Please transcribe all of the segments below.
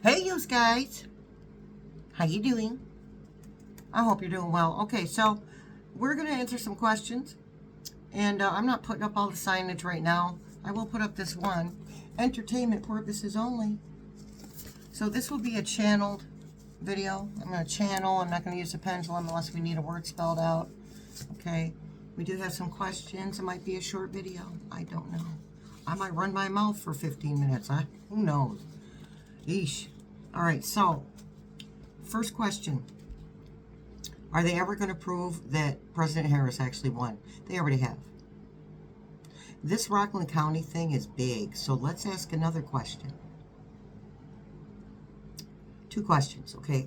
Hey, you guys. How you doing? I hope you're doing well. Okay, so we're going to answer some questions. And I'm not putting up all the signage right now. I will put up this one. Entertainment purposes only. So this will be a channeled video. I'm going to channel. I'm not going to use the pendulum unless we need a word spelled out. Okay. We do have some questions. It might be a short video. I don't know. I might run my mouth for 15 minutes. Who knows? Yeesh. All right, so first question. Are they ever going to prove that President Harris actually won? They already have. This Rockland County thing is big, so let's ask another question. Two questions, okay?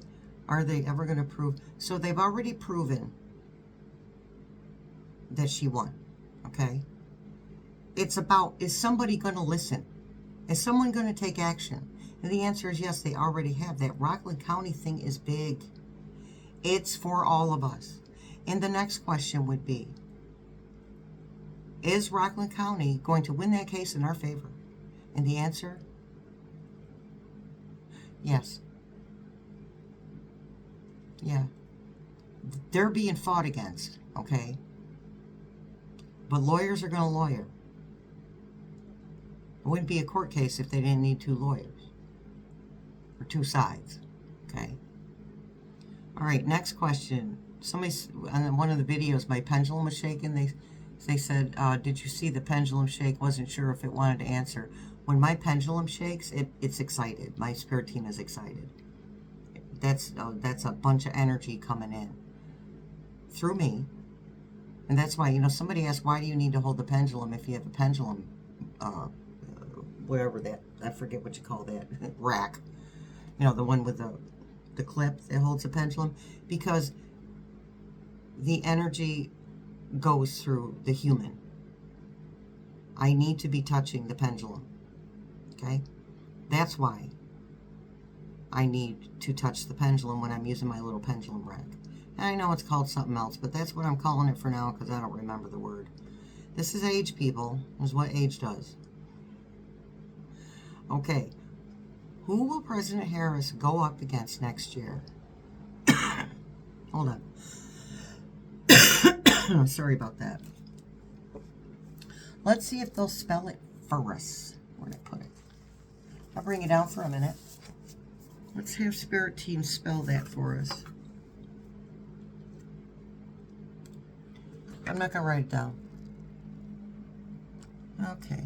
Are they ever going to prove? So they've already proven that she won, okay? It's about, is somebody going to listen? Is someone going to take action? And the answer is yes, they already have. That Rockland County thing is big. It's for all of us. And the next question would be, is Rockland County going to win that case in our favor? And the answer, yes. Yeah. They're being fought against, okay? But lawyers are going to lawyer. It wouldn't be a court case if they didn't need two lawyers. Or two sides, okay? All right, next question. Somebody, on one of the videos, my pendulum was shaking. They said, did you see the pendulum shake? Wasn't sure if it wanted to answer. When my pendulum shakes, it's excited. My spirit team is excited. That's a bunch of energy coming in through me. And that's why, somebody asked, why do you need to hold the pendulum if you have a pendulum, whatever that, I forget what you call that, rack. The one with the clip that holds the pendulum. Because the energy goes through the human. I need to be touching the pendulum. Okay? That's why I need to touch the pendulum when I'm using my little pendulum rack. And I know it's called something else, but that's what I'm calling it for now because I don't remember the word. This is age, people. This is what age does. Okay. Who will President Harris go up against next year? Hold on. Sorry about that. Let's see if they'll spell it for us. Where'd I put it? I'll bring it down for a minute. Let's have Spirit Team spell that for us. I'm not going to write it down. Okay.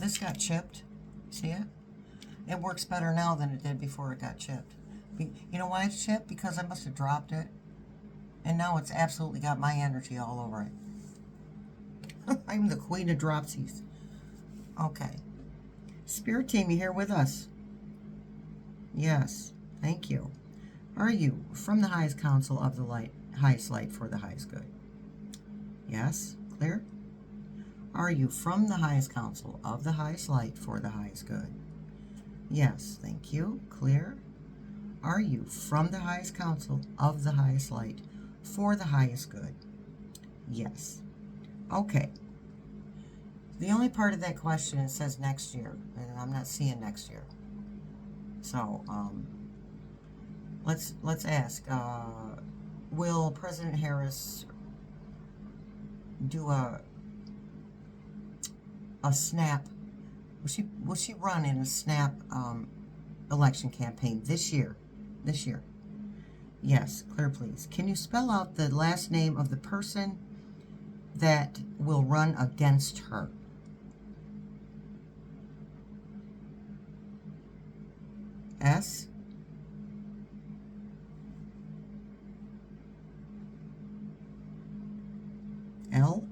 This got chipped. See it? It works better now than it did before it got chipped. You know why it's chipped? Because I must have dropped it. And now it's absolutely got my energy all over it. I'm the queen of dropsies. Okay. Spirit Team, you here with us? Yes. Thank you. Are you from the highest council of the highest light for the highest good? Yes. Clear? Are you from the highest council of the highest light for the highest good? Yes, thank you. Clear? Are you from the highest council of the highest light for the highest good? Yes. Okay. The only part of that question, it says next year, and I'm not seeing next year. So, let's ask, will President Harris do a snap? Will she run in a snap election campaign this year? This year. Yes, clear please. Can you spell out the last name of the person that will run against her? S. L.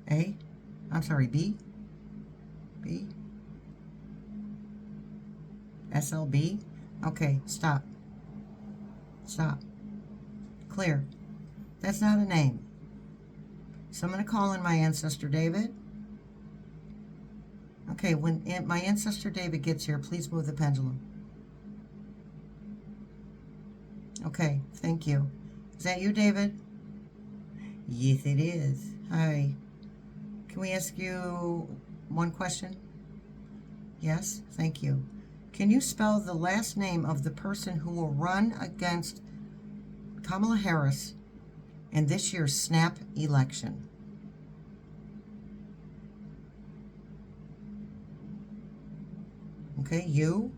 A. I'm sorry, B. B. SLB. Okay, stop. Stop. Clear. That's not a name. So I'm going to call in my ancestor David. Okay, when my ancestor David gets here, please move the pendulum. Okay, thank you. Is that you, David? Yes, it is. Hi. Can we ask you one question? Yes, thank you. Can you spell the last name of the person who will run against Kamala Harris in this year's snap election? Okay, U.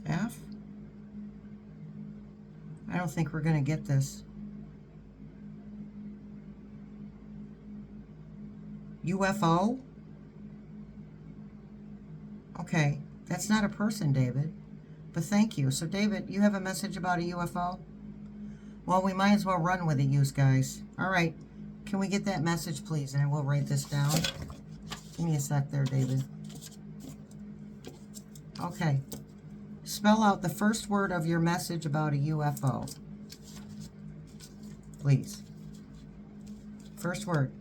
F. I don't think we're going to get this. UFO? Okay, that's not a person, David. But thank you. So, David, you have a message about a UFO? Well, we might as well run with it, you guys. All right. Can we get that message, please? And I will write this down. Give me a sec there, David. Okay. Spell out the first word of your message about a UFO. Please. First word.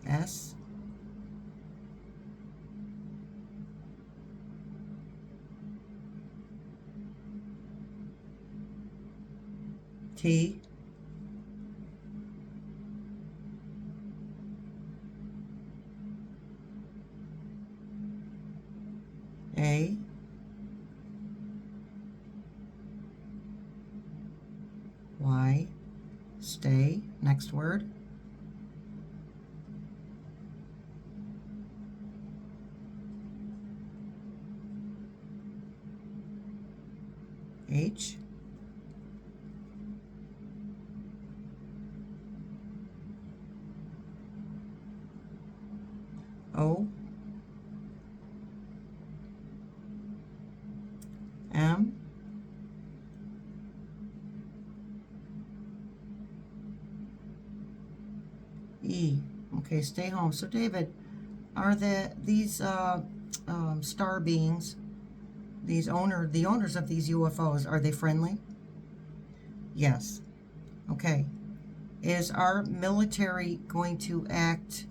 S. T. A. Y. Stay. Next word. H. O. M. E. Okay, stay home. So, David, are these star beings, the owners of these UFOs, are they friendly? Yes. Okay. Is our military going to act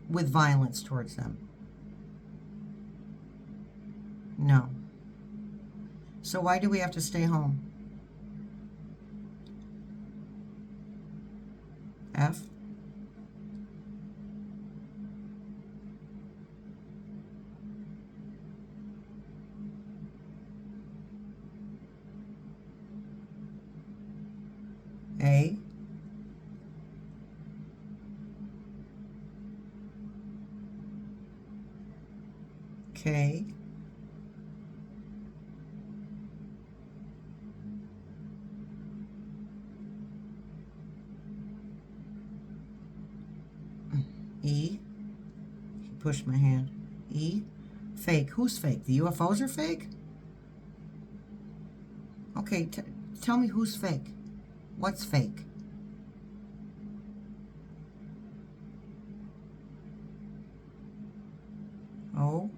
with violence towards them? No. So why do we have to stay home? F. A. K. E. He pushed my hand. E. Fake. Who's fake? The UFOs are fake? Okay, tell me who's fake. What's fake? O.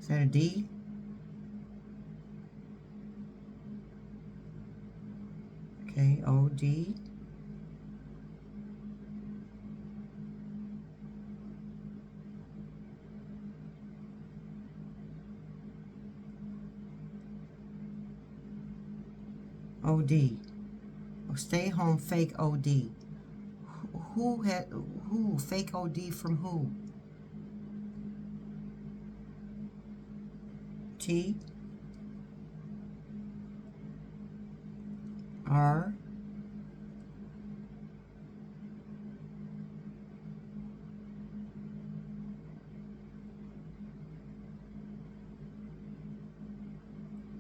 Is that a D? Okay, O, D. OD. Oh, stay home, fake OD. Who? Fake OD from who? T. R.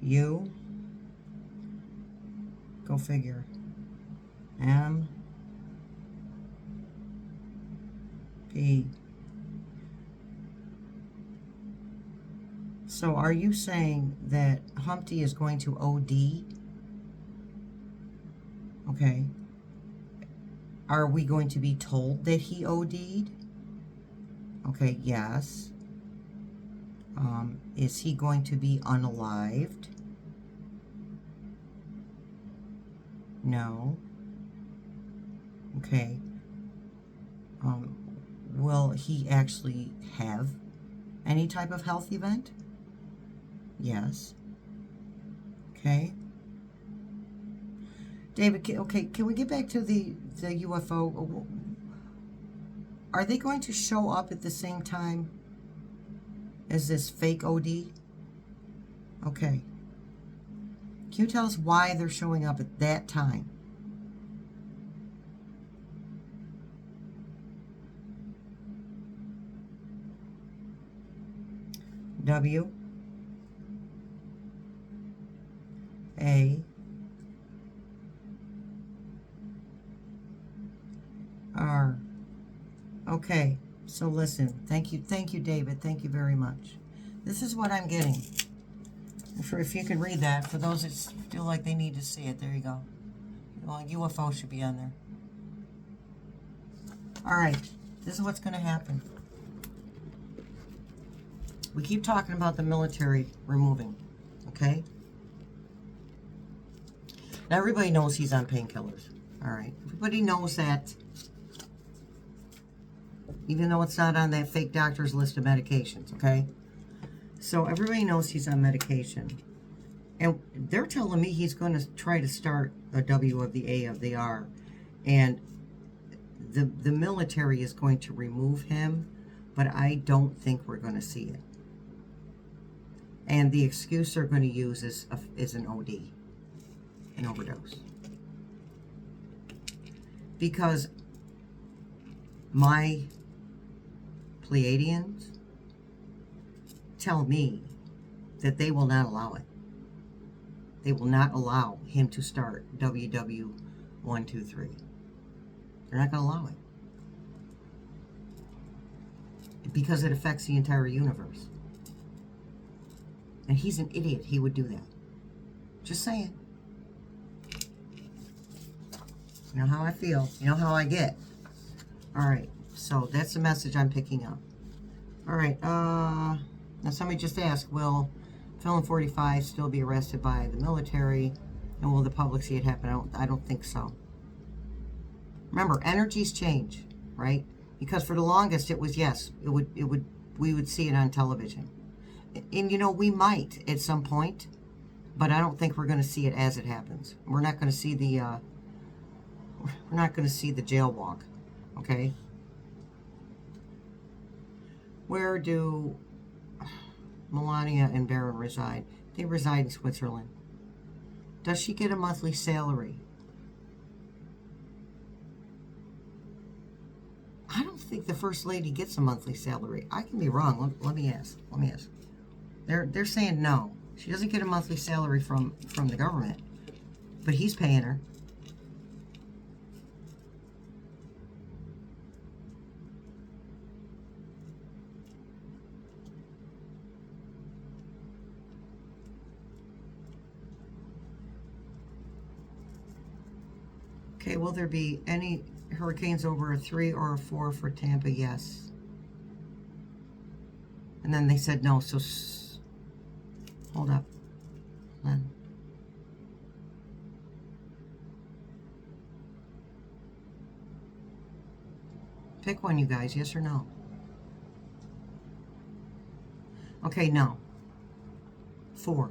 U. Go figure. M. P. So are you saying that Humpty is going to OD? Okay. Are we going to be told that he OD'd? Okay, yes. Is he going to be unalived? No. Okay. Will he actually have any type of health event? Yes. Okay. David, okay, can we get back to the UFO? Are they going to show up at the same time as this fake OD? Okay. Can you tell us why they're showing up at that time? W A R. Okay, so listen. Thank you, David. Thank you very much. This is what I'm getting. If you can read that, for those that feel like they need to see it, there you go. Well, UFO should be on there. All right, this is what's going to happen. We keep talking about the military removing, okay? Now, everybody knows he's on painkillers, all right? Everybody knows that, even though it's not on that fake doctor's list of medications, okay? So everybody knows he's on medication. And they're telling me he's going to try to start a W of the A of the R. And the military is going to remove him, but I don't think we're going to see it. And the excuse they're going to use is an OD, an overdose. Because my Pleiadians tell me that they will not allow it. They will not allow him to start WW123. They're not going to allow it. Because it affects the entire universe. And he's an idiot. He would do that. Just saying. You know how I feel. You know how I get. All right. So that's the message I'm picking up. All right. Now somebody just asked, will Felon 45 still be arrested by the military? And will the public see it happen? I don't think so. Remember, energies change, right? Because for the longest it was, yes, we would see it on television. And you know, we might at some point, but I don't think we're going to see it as it happens. We're not going to see the jail walk, okay? Where do Melania and Baron reside? They reside in Switzerland. Does she get a monthly salary? I don't think the First Lady gets a monthly salary. I can be wrong. Let me ask. They're saying no. She doesn't get a monthly salary from the government, but he's paying her. Okay, will there be any hurricanes over a 3 or a 4 for Tampa? Yes. And then they said no, so hold up. Then. Pick one, you guys, yes or no? Okay, no. 4.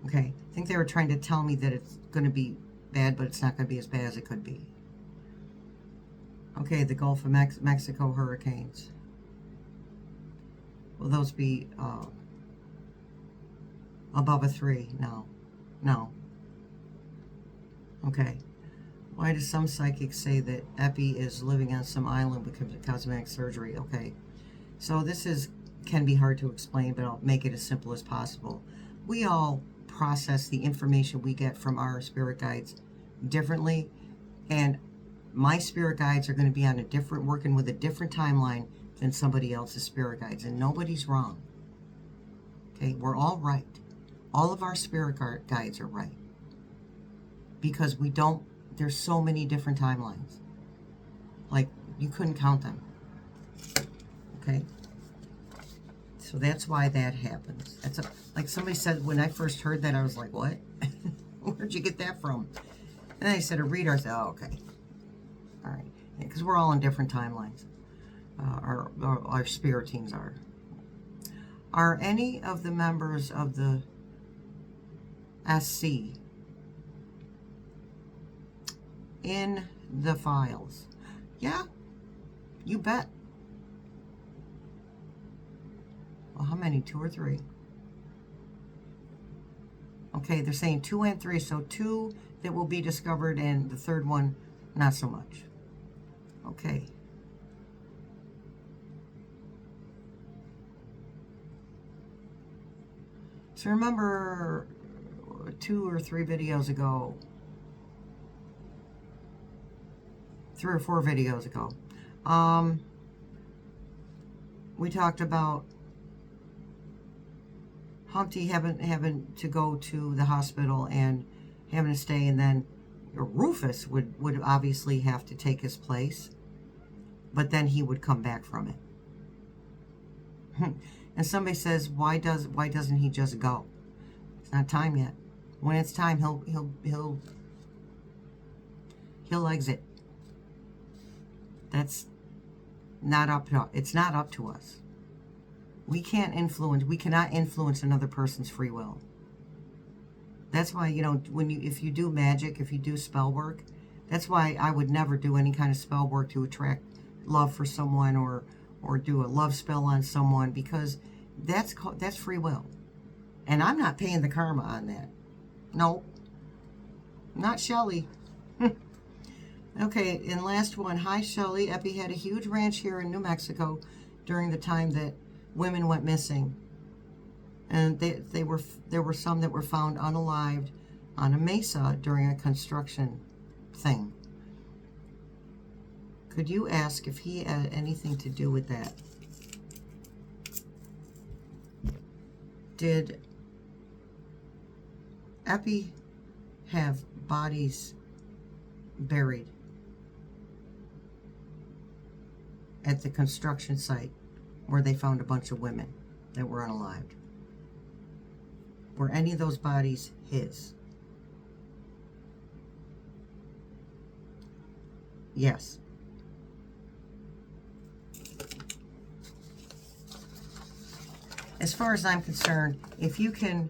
Okay, I think they were trying to tell me that it's going to be bad, but it's not going to be as bad as it could be. Okay, the Gulf of Mexico hurricanes. Will those be above a 3? No. No. Okay. Why do some psychics say that Epi is living on some island because of cosmetic surgery? Okay. So this can be hard to explain, but I'll make it as simple as possible. We all process the information we get from our spirit guides differently, and my spirit guides are going to be on working with a different timeline than somebody else's spirit guides, and nobody's wrong. Okay, we're all right. All of our spirit guides are right, because there's so many different timelines. Like, you couldn't count them. Okay? So that's why that happens. Like somebody said, when I first heard that, I was like, what? Where'd you get that from? And then I said, a reader. I said, oh, okay. All right. Because we're all on different timelines. Our spirit teams are. Are any of the members of the SC in the files? Yeah, you bet. Well, how many? 2 or 3? Okay, they're saying 2 and 3, so 2 that will be discovered, and the third one, not so much. Okay. So remember 2 or 3 videos ago, 3 or 4 videos ago, we talked about Humpty having to go to the hospital and having to stay, and then Rufus would obviously have to take his place, but then he would come back from it. And somebody says, why doesn't he just go? It's not time yet. When it's time, he'll exit. That's not up to, it's not up to us. We cannot influence another person's free will. That's why, you know, if you do magic, if you do spell work, that's why I would never do any kind of spell work to attract love for someone, or do a love spell on someone, because that's free will. And I'm not paying the karma on that. Nope. Not Shelley. Okay, and last one. Hi, Shelley. Epi had a huge ranch here in New Mexico during the time that women went missing. And there were some that were found unalived on a mesa during a construction thing. Could you ask if he had anything to do with that? Did Epi have bodies buried at the construction site where they found a bunch of women that were unalived? Were any of those bodies his? Yes. As far as I'm concerned, if you can,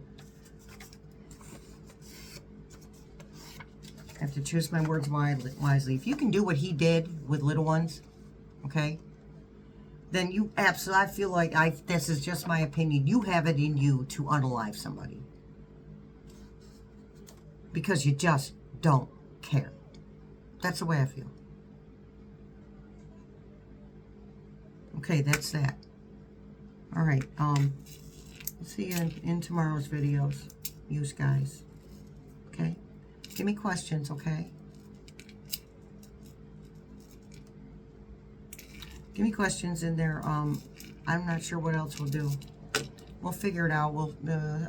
I have to choose my words wisely. If you can do what he did with little ones, okay, then you absolutely, I feel like this is just my opinion, you have it in you to unalive somebody. Because you just don't care. That's the way I feel. Okay, that's that. All right, see you in tomorrow's videos, you guys. Okay? Give me questions, okay? Give me questions in there. I'm not sure what else we'll do. We'll figure it out.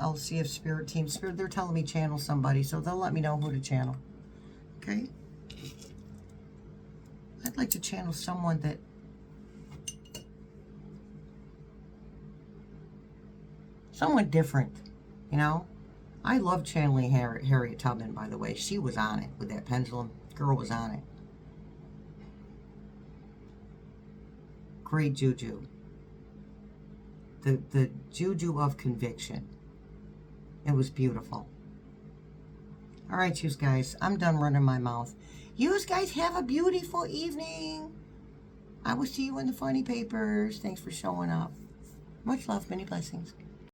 I'll see if Spirit, they're telling me channel somebody, so they'll let me know who to channel. Okay? I'd like to channel someone that someone different, you know? I love channeling Harriet Tubman, by the way. She was on it with that pendulum. Girl was on it. Great juju. The juju of conviction. It was beautiful. All right, you guys. I'm done running my mouth. You guys have a beautiful evening. I will see you in the funny papers. Thanks for showing up. Much love, many blessings.